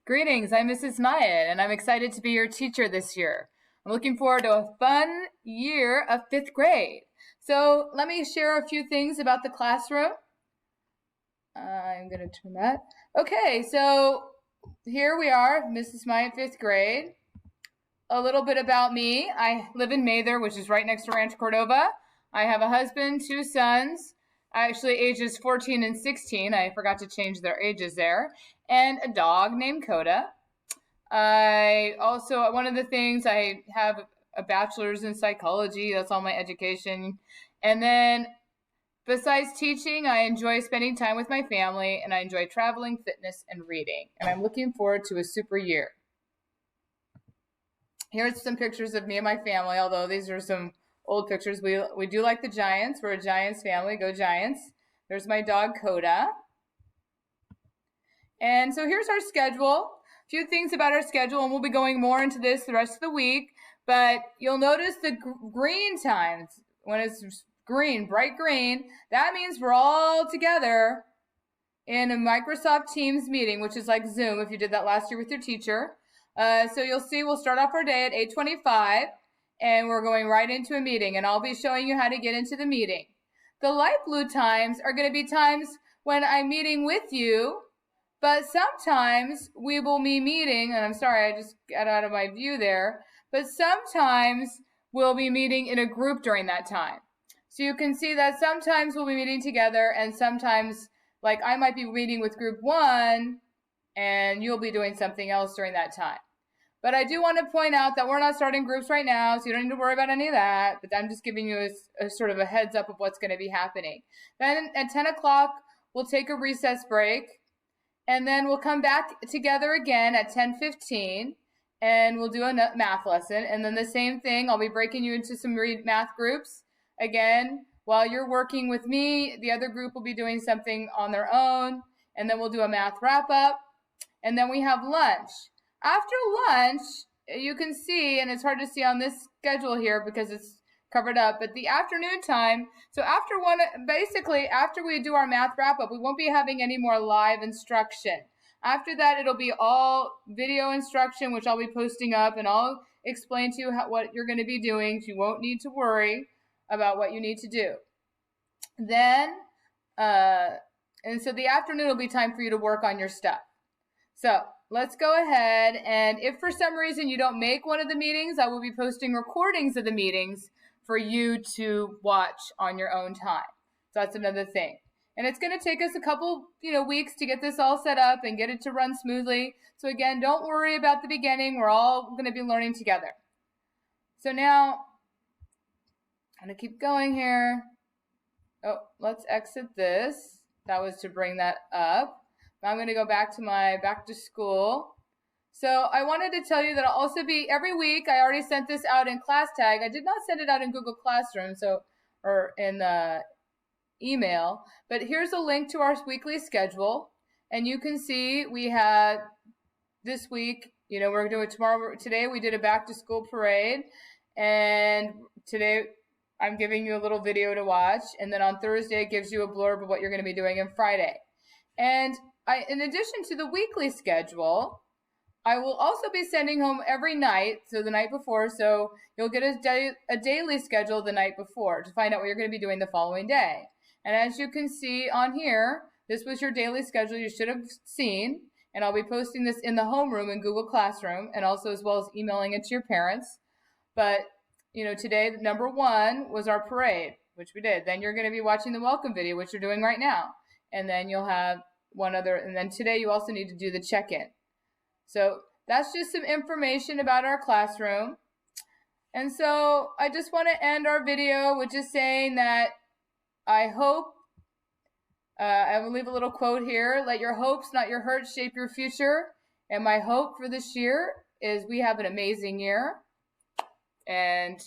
Greetings, I'm Mrs. Myatt, and I'm excited to be your teacher this year. I'm looking forward to a fun year of fifth grade. So let me share a few things about the classroom. I'm going to turn that. Okay, so here we are, Mrs. Myatt, fifth grade. A little bit about me. I live in Mather, which is right next to Rancho Cordova. I have a husband, two sons, actually ages 14 and 16. I forgot to change their ages there. And a dog named Coda. One of the things, I have a bachelor's in psychology. That's all my education. And then besides teaching, I enjoy spending time with my family, and I enjoy traveling, fitness, and reading. And I'm looking forward to a super year. Here's some pictures of me and my family, although these are some old pictures. We do like the Giants. We're a Giants family. Go Giants. There's my dog, Coda. And so here's our schedule. A few things about our schedule, and we'll be going more into this the rest of the week. But you'll notice the green times. When it's green, bright green, that means we're all together in a Microsoft Teams meeting, which is like Zoom if you did that last year with your teacher. So you'll see we'll start off our day at 8:25, and we're going right into a meeting, and I'll be showing you how to get into the meeting. The light blue times are going to be times when I'm meeting with you, but sometimes we will be meeting, and I'm sorry, I just got out of my view there, but sometimes we'll be meeting in a group during that time. So you can see that sometimes we'll be meeting together, and sometimes, like, I might be meeting with group 1, and you'll be doing something else during that time. But I do want to point out that we're not starting groups right now, so you don't need to worry about any of that. But I'm just giving you a sort of a heads up of what's going to be happening. Then at 10 o'clock, we'll take a recess break. And then we'll come back together again at 10:15, and we'll do a math lesson. And then the same thing, I'll be breaking you into some math groups. Again, while you're working with me, the other group will be doing something on their own. And then we'll do a math wrap-up. And then we have lunch. After lunch, you can see, and it's hard to see on this schedule here because it's covered up, but the afternoon time, so after we do our math wrap-up, we won't be having any more live instruction. After that, it'll be all video instruction, which I'll be posting up, and I'll explain to you what you're going to be doing, so you won't need to worry about what you need to do. Then, and so the afternoon will be time for you to work on your stuff. So let's go ahead, and if for some reason you don't make one of the meetings, I will be posting recordings of the meetings for you to watch on your own time. So that's another thing. And it's going to take us a couple, weeks to get this all set up and get it to run smoothly. So again, don't worry about the beginning. We're all going to be learning together. So now, I'm going to keep going here. Oh, let's exit this. That was to bring that up. I'm going to go back to my back to school. So I wanted to tell you that I'll also be every week. I already sent this out in ClassTag. I did not send it out in Google Classroom, or in the email. But here's a link to our weekly schedule, and you can see we had this week. We're doing tomorrow. Today we did a back to school parade, and today I'm giving you a little video to watch. And then on Thursday it gives you a blurb of what you're going to be doing on Friday. And in addition to the weekly schedule, I will also be sending home every night, so the night before, so you'll get a daily schedule the night before to find out what you're going to be doing the following day. And as you can see on here, this was your daily schedule you should have seen, and I'll be posting this in the homeroom in Google Classroom, and also as well as emailing it to your parents. But, today, number 1 was our parade, which we did. Then you're going to be watching the welcome video, which you're doing right now. And then you'll have one other, and then today you also need to do the check-in. So that's just some information about our classroom. And so I just want to end our video with just saying that I hope, I will leave a little quote here, let your hopes, not your hurts, shape your future. And my hope for this year is we have an amazing year. And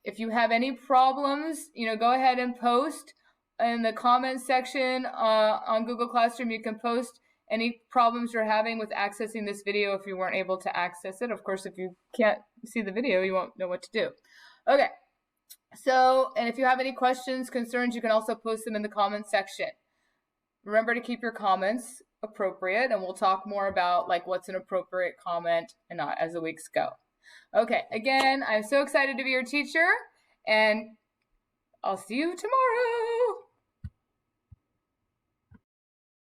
if you have any problems, go ahead and post in the comments section on Google Classroom. You can post any problems you're having with accessing this video if you weren't able to access it. Of course, if you can't see the video, you won't know what to do. Okay, so, and if you have any questions, concerns, you can also post them in the comments section. Remember to keep your comments appropriate, and we'll talk more about like what's an appropriate comment and not as the weeks go. Okay, again, I'm so excited to be your teacher, and I'll see you tomorrow.